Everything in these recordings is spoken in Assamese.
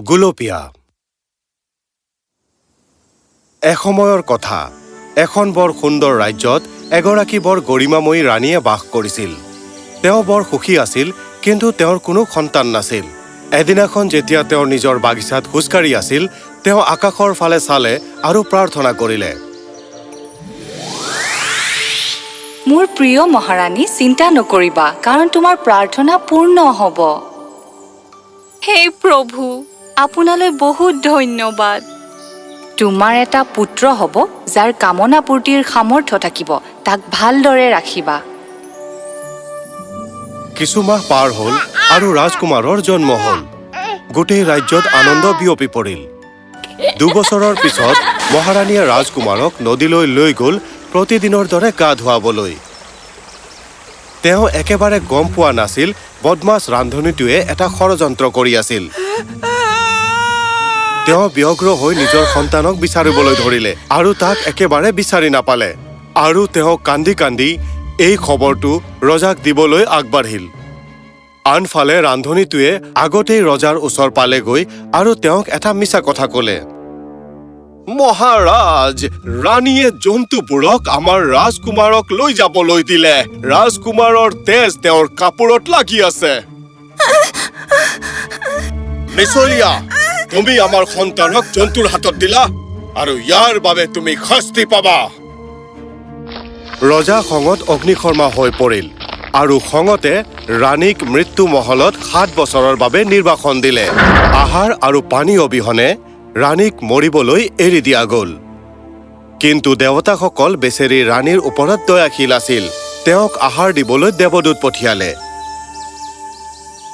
গুলপীয়া এসময়ৰ কথা এখন বৰ সুন্দৰ ৰাজ্যত এগৰাকী বৰ গৰিমাময়ী ৰাণীয়ে বাস কৰিছিল। তেওঁ বৰ সুখী আছিল, কিন্তু তেওঁৰ কোনো সন্তান নাছিল। এদিনাখন যেতিয়া তেওঁ নিজৰ বাগিচাত খোজকাঢ়ি আছিল, তেওঁ আকাশৰ ফালে চালে আৰু প্ৰাৰ্থনা কৰিলে। মোৰ প্ৰিয় মহাৰাণী, চিন্তা নকৰিবা, কাৰণ তোমাৰ প্ৰাৰ্থনা পূৰ্ণ হ'ব। হে প্ৰভু, আপোনালৈ বহুত ধন্যবাদ। তোমাৰ এটা পুত্ৰ হ'ব, যাৰ কামনা পূৰ্তিৰ সামৰ্থ্য থাকিব। তাক ভালদৰে ৰাখিবা। কিছু মাহ পাৰ হ'ল আৰু ৰাজকুমাৰৰ জন্ম হ'ল। গোটেই ৰাজ্যত আনন্দ বিয়পি পৰিল। 2 বছৰৰ পিছত মহাৰাণীয়ে ৰাজকুমাৰক নদীলৈ লৈ গ'ল প্ৰতিদিনৰ দৰে গা ধুৱাবলৈ। তেওঁ একেবাৰে গম পোৱা নাছিল বদমাছ ৰান্ধনীটোৱে এটা ষড়যন্ত্ৰ কৰি আছিল। তেওঁ ব্যগ্ৰ হৈ নিজৰ সন্তানক বিচাৰিবলৈ ধৰিলে আৰু তাক একেবাৰে বিচাৰি নাপালে। আৰু তেওঁ কান্দি কান্দি এই খবৰটো ৰজাক দিবলৈ আগবাঢ়িল। আনফালে ৰান্ধনীটোৱে আগতেই ৰজাৰ ওচৰ পালেগৈ আৰু তেওঁক এটা মিছা কথা ক'লে। মহাৰাজ, ৰাণীয়ে জন্তুবোৰক আমাৰ ৰাজকুমাৰক লৈ যাবলৈ দিলে। ৰাজকুমাৰৰ তেজ তেওঁৰ কাপোৰত লাগি আছে। মিছলীয়া, তুমি আমাৰ সন্তানক জন্তুৰ হাতত দিলা আৰু ইয়াৰ বাবে তুমি শাস্তি পাবা। ৰজা খঙত অগ্নিশৰ্মা হৈ পৰিল আৰু খঙতে ৰাণীক মৃত্যু মহলত 7 বছৰৰ বাবে নিৰ্বাসন দিলে। আহাৰ আৰু পানী অবিহনে ৰাণীক মৰিবলৈ এৰি দিয়া গ'ল। কিন্তু দেৱতাসকল বেচেৰী ৰাণীৰ ওপৰত দয়াশীল আছিল। তেওঁক আহাৰ দিবলৈ দেৱদূত পঠিয়ালে।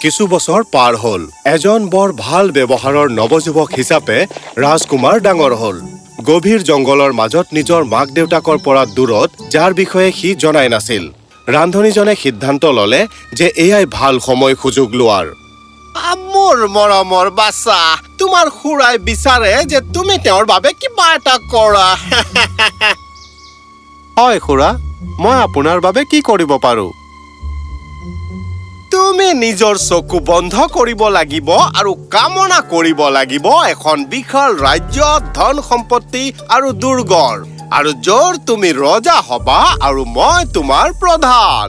কিছু বছৰ পাৰ হ'ল। এজন বৰ ভাল ব্যৱহাৰৰ নৱযুৱক হিচাপে ৰাজকুমাৰ ডাঙৰ হ'ল। গভীৰ জংঘলৰ মাজত নিজৰ মাক দেউতাকৰ পৰা দূৰত, যাৰ বিষয়ে সি জনাই নাছিল। ৰান্ধনীজনে সিদ্ধান্ত ল'লে যে এয়াই ভাল সময় সুযোগ লোৱাৰ। মোৰ মৰমৰ বাচ্চা, তোমাৰ খুৰাই বিচাৰে যে তুমি তেওঁৰ বাবে কিবা এটা কৰা। হয় খুৰা, মই আপোনাৰ বাবে কি কৰিব পাৰো? তুমি নিজৰ চকু বন্ধ কৰিব লাগিব আৰু কামনা কৰিব লাগিব এখন বিশাল ৰাজ্যত ধন সম্পত্তি আৰু দুৰ্গৰ, আৰু য'ৰ তুমি ৰজা হবা আৰু মই তোমাৰ প্ৰধান।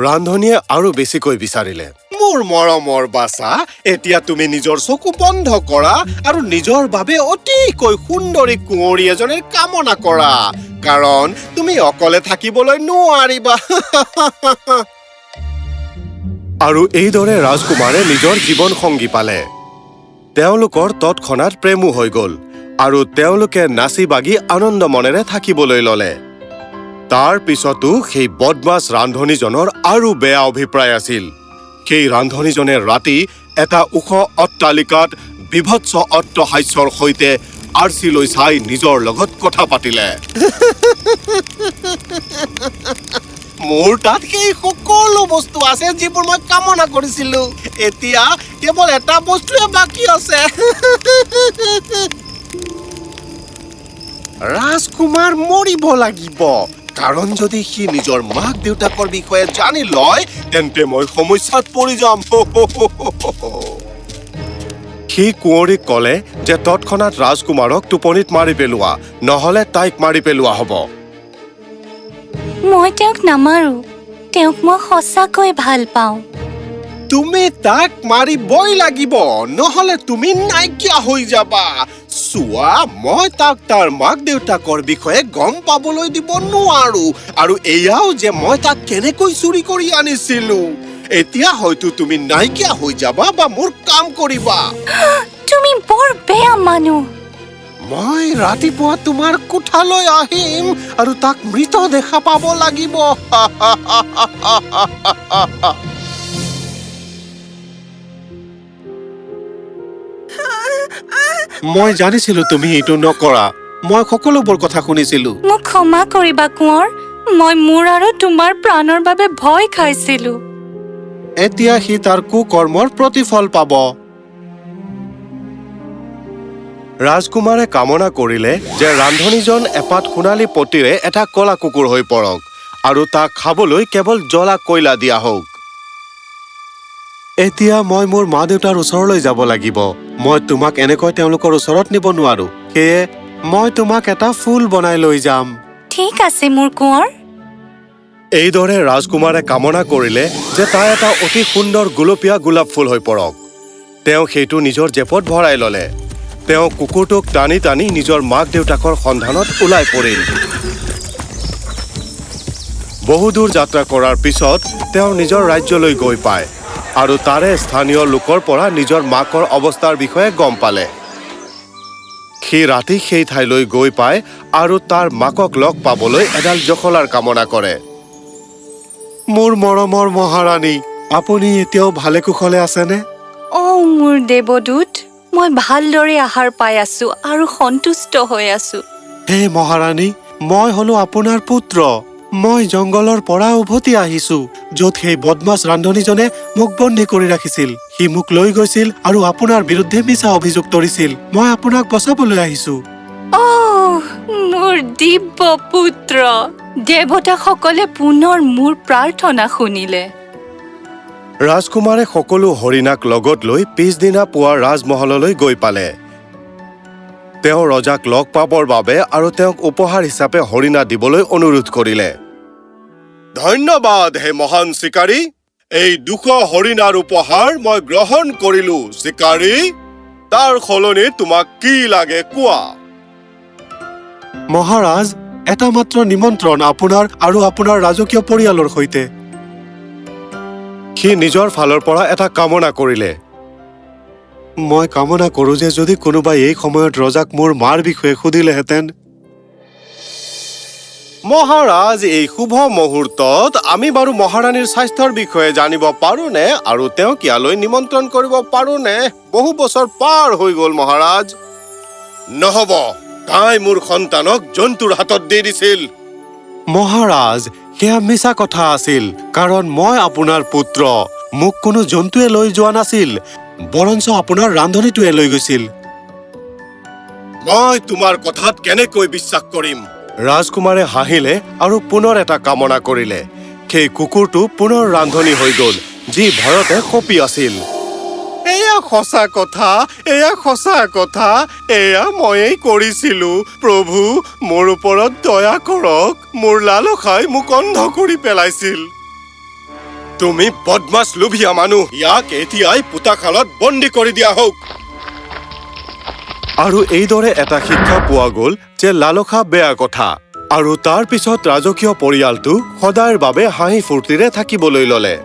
ৰান্ধনীয়ে আৰু বেছিকৈ বিচাৰিলে। মোৰ মৰমৰ বাছা, এতিয়া তুমি নিজৰ চকু বন্ধ কৰা আৰু নিজৰ বাবে অতিকৈ সুন্দৰী কুঁৱৰী এজনীৰ কামনা কৰা, কাৰণ তুমি অকলে থাকিবলৈ নোৱাৰিবা। আৰু এইদৰে ৰাজকুমাৰে নিজৰ জীৱন সংগী পালে। তেওঁলোকৰ তৎক্ষণাত প্ৰেমো হৈ গ'ল আৰু তেওঁলোকে নাচি বাগি আনন্দ মনেৰে থাকিবলৈ ল'লে। তাৰ পিছতো সেই বদমাছ ৰান্ধনীজনৰ আৰু বেয়া অভিপ্ৰায় আছিল। সেই ৰান্ধনীজনে ৰাতি এটা ওখ অট্টালিকাত বিভৎস অট্টহাস্যৰ সৈতে আৰ্চিলৈ চাই নিজৰ লগত কথা পাতিলে। মোৰ তাত সেই সকলো বস্তু আছে যিবোৰ মই কামনা কৰিছিলো। এতিয়া কেৱল এটা বস্তুৱে বাকী আছে। ৰাজকুমাৰ মৰিব লাগিব, কাৰণ যদি সি নিজৰ মাক দেউতাকৰ বিষয়ে জানি লয়, তেন্তে মই সমস্যাত পৰি যাম। সি কুঁৱৰীক ক'লে যে তৎক্ষণাত ৰাজকুমাৰক টোপনিত মাৰি পেলোৱা, নহ'লে তাইক মাৰি পেলোৱা হ'ব। মই তেওঁক নামাৰো। তেওঁক মই সঁচাকৈ ভাল পাওঁ। তুমি তাক মাৰিবই লাগিব, নহ'লে তুমি নাইকিয়া হৈ যাবা। চোৱা, মই তাক তাৰ মাক দেউতাকৰ বিষয়ে গম পাবলৈ দিব নোৱাৰো, আৰু এয়াও যে মই তাক কেনেকৈ চুৰি কৰি আনিছিলো। এতিয়া হয়তো তুমি নাইকিয়া হৈ যাবা বা মোৰ কাম কৰিবা। তুমি বৰ বেয়া মানুহ। মই ৰাতিপুৱা তোমাৰ কোঠালৈ আহিম আৰু তাক মৃত দেখা পাব লাগিব। মই জানিছিলো তুমি এইটো নকৰা। মই সকলোবোৰ কথা শুনিছিলো। মোক ক্ষমা কৰিবা কোঁৱৰ। মই মোৰ আৰু তোমাৰ প্ৰাণৰ বাবে ভয় খাইছিলো। এতিয়া সি তাৰ কুকৰ্মৰ প্ৰতিফল পাব। ৰাজকুমাৰে কামনা কৰিলে যে ৰান্ধনীজন এপাত সোণালী পতিৰে এটা কলা কুকুৰ হৈ পৰক আৰু তাক খাবলৈ কেৱল জ্বলা কয়লা দিয়া হওক। এতিয়া মই মোৰ মা-দেউতাৰ ওচৰলৈ যাব লাগিব। মই তোমাক এনেকৈ তেওঁলোকৰ ওচৰত নিব নোৱাৰো। সেয়ে মই তোমাক এটা ফুল বনাই লৈ যাম। ঠিক আছে মোৰ কোঁৱৰ। এইদৰে ৰাজকুমাৰে কামনা কৰিলে যে তাই এটা অতি সুন্দৰ গুলপীয়া গোলাপ ফুল হৈ পৰক। তেওঁ সেইটো নিজৰ জেপত ভৰাই ললে। তেওঁ কুকুৰটোক টানি টানি নিজৰ মাক-দেউতাকৰ সন্ধানত ওলাই পৰিল। বহুদূৰ যাত্ৰা কৰাৰ পিছত তেওঁ নিজৰ ৰাজ্যলৈ গৈ পায় আৰু তাৰে স্থানীয় লোকৰ পৰা নিজৰ মাকৰ অৱস্থাৰ বিষয়ে গম পালে। সি ৰাতি সেই ঠাইলৈ গৈ পায় আৰু তাৰ মাকক লগ পাবলৈ এডাল জখলাৰ কামনা কৰে। মোৰ মৰমৰ মহাৰাণী, আপুনি এতিয়াও ভালে কুশলে আছেনে? মোৰ দেৱদূত, মই ভালদৰে আহাৰ পাই আছো আৰু সন্তুষ্ট হৈ আছো। হে মহাৰাণী, মই হলো আপোনাৰ পুত্ৰ। মই জংগলৰ পৰা উভতি আহিছো, য'ত সেই বদমাছ ৰান্ধনীজনে মোক বন্দী কৰি ৰাখিছিল। সি মোক লৈ গৈছিল আৰু আপোনাৰ বিৰুদ্ধে মিছা অভিযোগ তৰিছিল। মই আপোনাক বচাবলৈ আহিছো। মোৰ দিব্য পুত্ৰ, দেৱতাসকলে পুনৰ মোৰ প্ৰাৰ্থনা শুনিলে। ৰাজকুমাৰে সকলো হৰিণাক লগত লৈ পিছদিনা পুৱা ৰাজমহললৈ গৈ পালে। তেওঁ ৰজাক লগ পাবৰ বাবে আৰু তেওঁক উপহাৰ হিচাপে হৰিণা দিবলৈ অনুৰোধ কৰিলে। ধন্যবাদ হে মহান চিকাৰী, এই 200 হৰিণাৰ উপহাৰ মই গ্ৰহণ কৰিলো। চিকাৰী, তাৰ সলনি তোমাক কি লাগে কোৱা? মহাৰাজ, এটা মাত্ৰ নিমন্ত্ৰণ আপোনাৰ আৰু আপোনাৰ ৰাজকীয় পৰিয়ালৰ সৈতে। সি নিজৰ ফালৰ পৰা এটা কামনা কৰিলে। মই কামনা কৰো যে যদি কোনোবাই এই সময়ত ৰজাক মোৰ মাৰ বিষয়ে সুধিলেহেঁতেন। মহাৰাজ, এই শুভ মুহূৰ্তত আমি বাৰু মহাৰাণীৰ স্বাস্থ্যৰ বিষয়ে জানিব পাৰোনে আৰু তেওঁক ইয়ালৈ নিমন্ত্ৰণ কৰিব পাৰোনে? বহু বছৰ পাৰ হৈ গ'ল মহাৰাজ। নহব, তাই মোৰ সন্তানক জন্তুৰ হাতত দি দিছিল। মহাৰাজ, সেয়া মিছা কথা আছিল, কাৰণ মই আপোনাৰ পুত্ৰ। মোক কোনো জন্তুৱে লৈ যোৱা নাছিল, বৰঞ্চ আপোনাৰ ৰান্ধনীটোৱে লৈ গৈছিল। মই তোমাৰ কথাত কেনেকৈ বিশ্বাস কৰিম? ৰাজকুমাৰে হাঁহিলে আৰু পুনৰ এটা কামনা কৰিলে। সেই কুকুৰটো পুনৰ ৰান্ধনী হৈ গল, যি ভয়তে কঁপি আছিল। এয়া সঁচা কথা, এয়া সঁচা কথা, এয়া ময়েই কৰিছিলো। প্ৰভু, মোৰ ওপৰত দয়া কৰক। মোৰ লালসাই মোক অন্ধ কৰি পেলাইছিল। তুমি বদমাছ লোভীয়া মানুহ, ইয়াক এতিয়াই পোতাশালত বন্দী কৰি দিয়া হওক। আৰু এইদৰে এটা শিক্ষা পোৱা গ'ল যে লালসা বেয়া কথা। আৰু তাৰ পিছত ৰাজকীয় পৰিয়ালটো সদায়ৰ বাবে হাঁহি ফূৰ্তিৰে থাকিবলৈ ললে।